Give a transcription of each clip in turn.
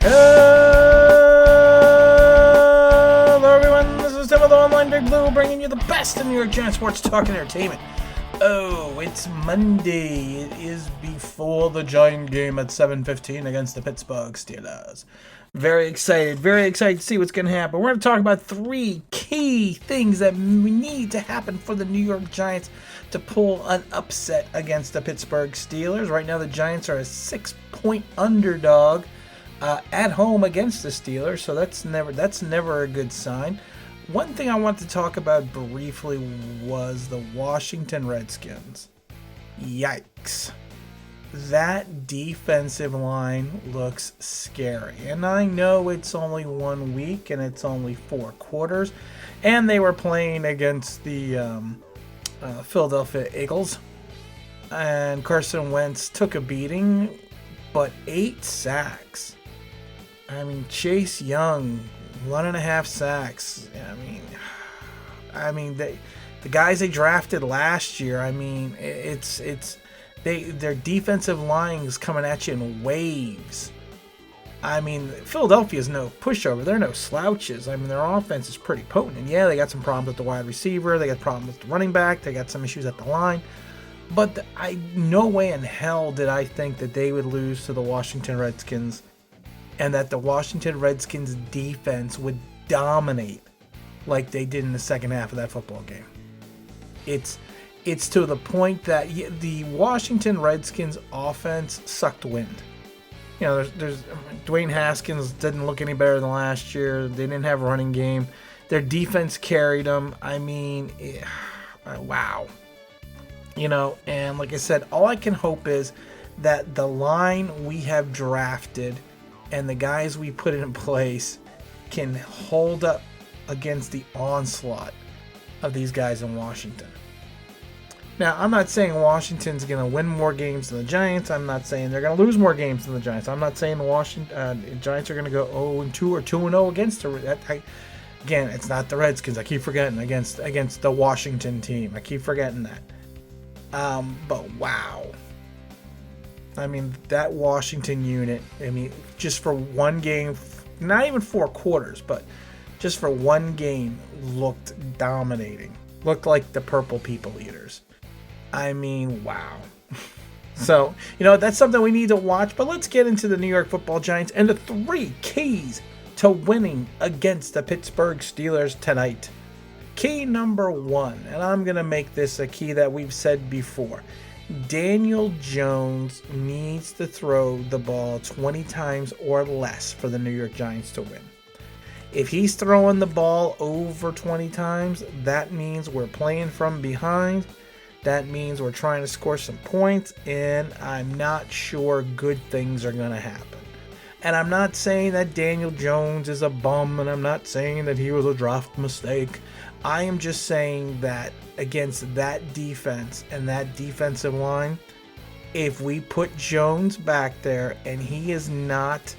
Hello everyone, this is Tim of the Online Big Blue bringing you the best in New York Giants sports talk and entertainment. Oh, it's Monday. It is before the Giant game at 7:15 against the Pittsburgh Steelers. Very excited to see what's going to happen. We're going to talk about three key things that we need to happen for the New York Giants to pull an upset against the Pittsburgh Steelers. Right now the Giants are a 6-point underdog at home against the Steelers, so that's never a good sign. One thing I want to talk about briefly was the Washington Redskins. Yikes. That defensive line looks scary. And I know it's only 1 week and it's only 4 quarters. And they were playing against the Philadelphia Eagles. And Carson Wentz took a beating, but 8 sacks. I mean, Chase Young, 1.5 sacks. I mean, the guys they drafted last year. I mean, their defensive line is coming at you in waves. I mean, Philadelphia's no pushover. They're no slouches. I mean, their offense is pretty potent. And yeah, they got some problems with the wide receiver. They got problems with the running back. They got some issues at the line. But no way in hell did I think that they would lose to the Washington Redskins, and that the Washington Redskins defense would dominate like they did in the second half of that football game. It's to the point that the Washington Redskins offense sucked wind. You know, there's Dwayne Haskins didn't look any better than last year. They didn't have a running game. Their defense carried them. I mean, wow. You know, and like I said, all I can hope is that the line we have drafted and the guys we put in place can hold up against the onslaught of these guys in Washington. Now, I'm not saying Washington's going to win more games than the Giants. I'm not saying they're going to lose more games than the Giants. I'm not saying the Giants are going to go 0-2 or 2-0 against again, it's not the Redskins. I keep forgetting against the Washington team. I keep forgetting that. But wow. I mean, that Washington unit, I mean, just for one game, not even 4 quarters, but just for one game, looked dominating. Looked like the Purple People Eaters. I mean, wow. So, you know, that's something we need to watch. But let's get into the New York Football Giants and the 3 keys to winning against the Pittsburgh Steelers tonight. Key number 1, and I'm going to make this a key that we've said before. Daniel Jones needs to throw the ball 20 times or less for the New York Giants to win. If he's throwing the ball over 20 times, that means we're playing from behind. That means we're trying to score some points, and I'm not sure good things are going to happen. And I'm not saying that Daniel Jones is a bum, and I'm not saying that he was a draft mistake. I am just saying that against that defense and that defensive line, if we put Jones back there and he is not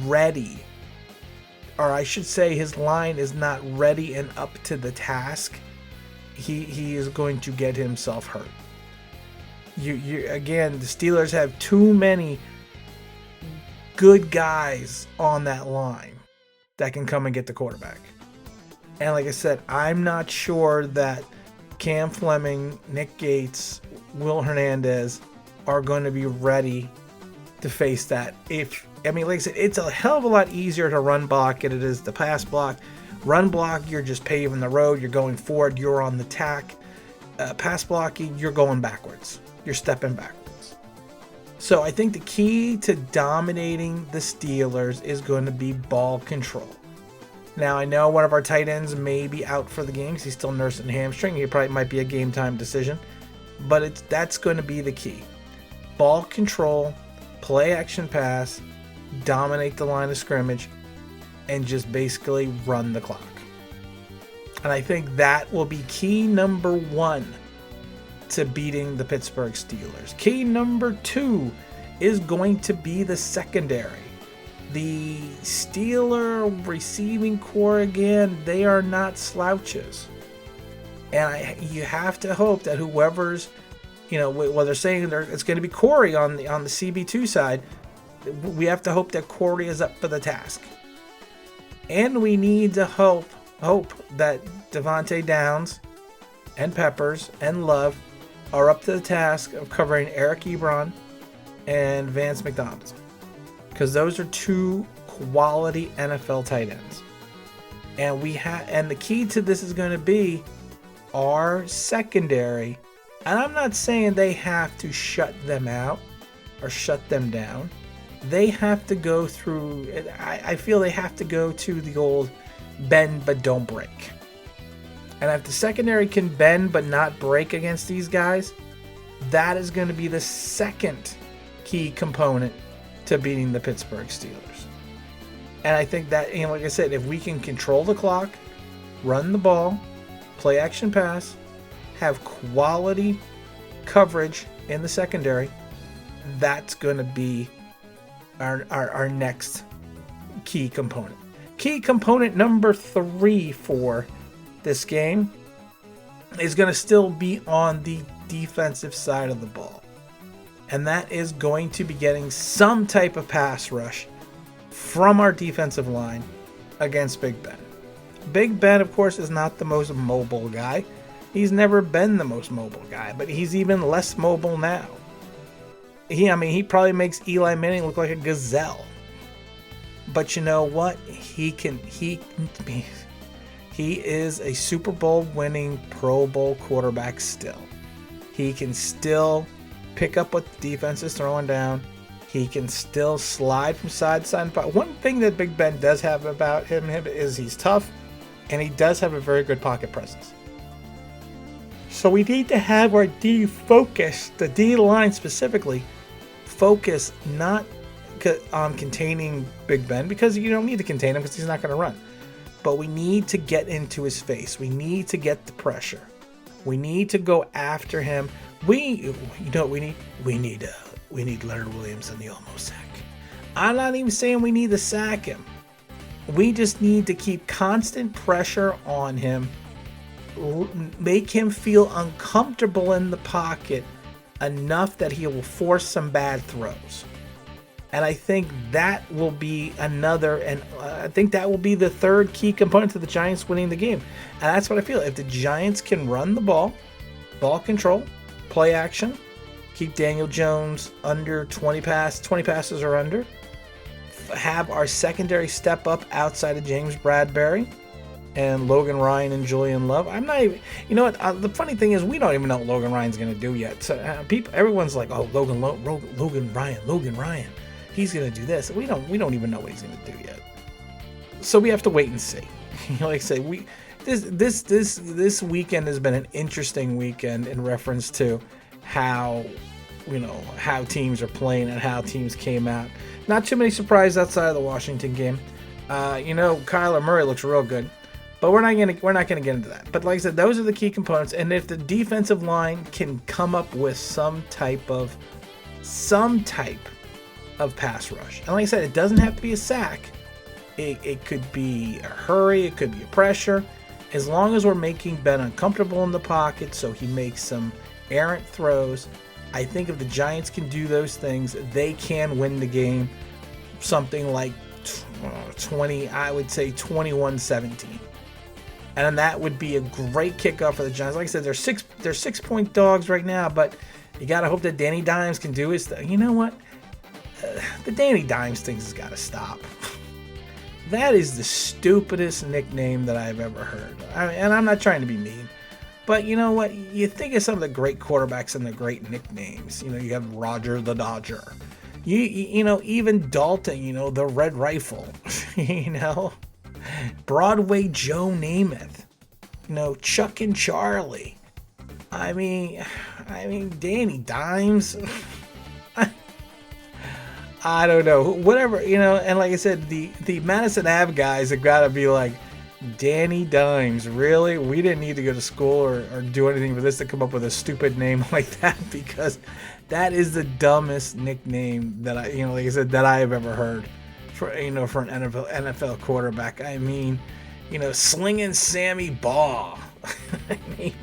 ready, or I should say his line is not ready and up to the task, he is going to get himself hurt. Again, the Steelers have too many good guys on that line that can come and get the quarterback. And like I said, I'm not sure that Cam Fleming, Nick Gates, Will Hernandez are going to be ready to face that. Like I said, it's a hell of a lot easier to run block than it is to pass block. Run block, you're just paving the road. You're going forward. You're on the tack. Pass blocking, you're going backwards. You're stepping backwards. So I think the key to dominating the Steelers is going to be ball control. Now, I know one of our tight ends may be out for the game because he's still nursing a hamstring. He probably might be a game-time decision. But that's going to be the key. Ball control, play action pass, dominate the line of scrimmage, and just basically run the clock. And I think that will be key number 1 to beating the Pittsburgh Steelers. Key number 2 is going to be the secondary. The Steeler receiving core, again, they are not slouches. And you have to hope that whoever's, well, they're saying it's going to be Corey on the CB2 side. we have to hope that Corey is up for the task. And we need to hope that Devontae Downs and Peppers and Love are up to the task of covering Eric Ebron and Vance McDonald. Because those are two quality NFL tight ends. And the key to this is going to be our secondary. And I'm not saying they have to shut them out or shut them down. They have to go through, I feel they have to go to the old bend but don't break. And if the secondary can bend but not break against these guys, that is going to be the second key component to beating the Pittsburgh Steelers. And I think that, like I said, if we can control the clock, run the ball, play action pass, have quality coverage in the secondary, that's going to be our next key component. Key component number 3 for this game is going to still be on the defensive side of the ball. And that is going to be getting some type of pass rush from our defensive line against Big Ben. Big Ben, of course, is not the most mobile guy. He's never been the most mobile guy, but he's even less mobile now. He probably makes Eli Manning look like a gazelle. But you know what? He is a Super Bowl winning Pro Bowl quarterback still. He can still pick up what the defense is throwing down. He can still slide from side to side. But one thing that Big Ben does have about him is he's tough, and he does have a very good pocket presence. So we need to have our D focus, the D line specifically, focus not on containing Big Ben, because you don't need to contain him because he's not going to run. But we need to get into his face. We need to get the pressure. We need to go after him. We need Leonard Williams in the almost sack. I'm not even saying we need to sack him. We just need to keep constant pressure on him, make him feel uncomfortable in the pocket enough that he will force some bad throws. And I think that will be the third key component to the Giants winning the game. And that's what I feel. If the Giants can run the ball control, play action, keep Daniel Jones under 20 passes or under, have our secondary step up outside of James Bradbury and Logan Ryan and Julian Love. I'm not even, the funny thing is we don't even know what Logan Ryan's going to do yet. So everyone's like, oh, Logan Ryan. He's going to do this. We don't even know what he's going to do yet. So we have to wait and see. Like I say, this weekend has been an interesting weekend in reference to how teams are playing and how teams came out. Not too many surprises outside of the Washington game. Kyler Murray looks real good, but we're not gonna get into that. But like I said, those are the key components. And if the defensive line can come up with some type of pass rush, and like I said, it doesn't have to be a sack. It could be a hurry. It could be a pressure. As long as we're making Ben uncomfortable in the pocket, so he makes some errant throws. I think if the Giants can do those things, they can win the game something like 21-17. And that would be a great kickoff for the Giants. Like I said, they're 6-point dogs right now, but you got to hope that Danny Dimes can do his thing. You know what? The Danny Dimes thing has got to stop. That is the stupidest nickname that I've ever heard. And I'm not trying to be mean. But you know what? You think of some of the great quarterbacks and the great nicknames. You have Roger the Dodger. Even Dalton, the Red Rifle. Broadway Joe Namath. Chuck and Charlie. I mean Danny Dimes. I don't know. Whatever, and like I said, the Madison Ave guys have got to be like, Danny Dimes, really? We didn't need to go to school or do anything for this to come up with a stupid name like that, because that is the dumbest nickname that I have ever heard for an NFL quarterback. I mean, Slinging Sammy Baugh.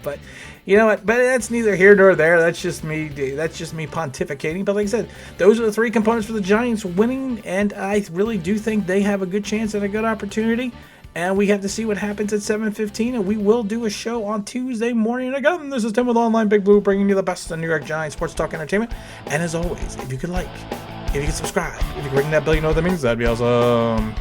But You know what? But that's neither here nor there. That's just me. That's just me pontificating. But like I said, those are the three components for the Giants winning, and I really do think they have a good chance and a good opportunity. And we have to see what happens at 7:15, and we will do a show on Tuesday morning. Again, this is Tim with Online Big Blue, bringing you the best of New York Giants sports talk entertainment. And as always, if you could like, if you could subscribe, if you could ring that bell, you know what that means. That'd be awesome.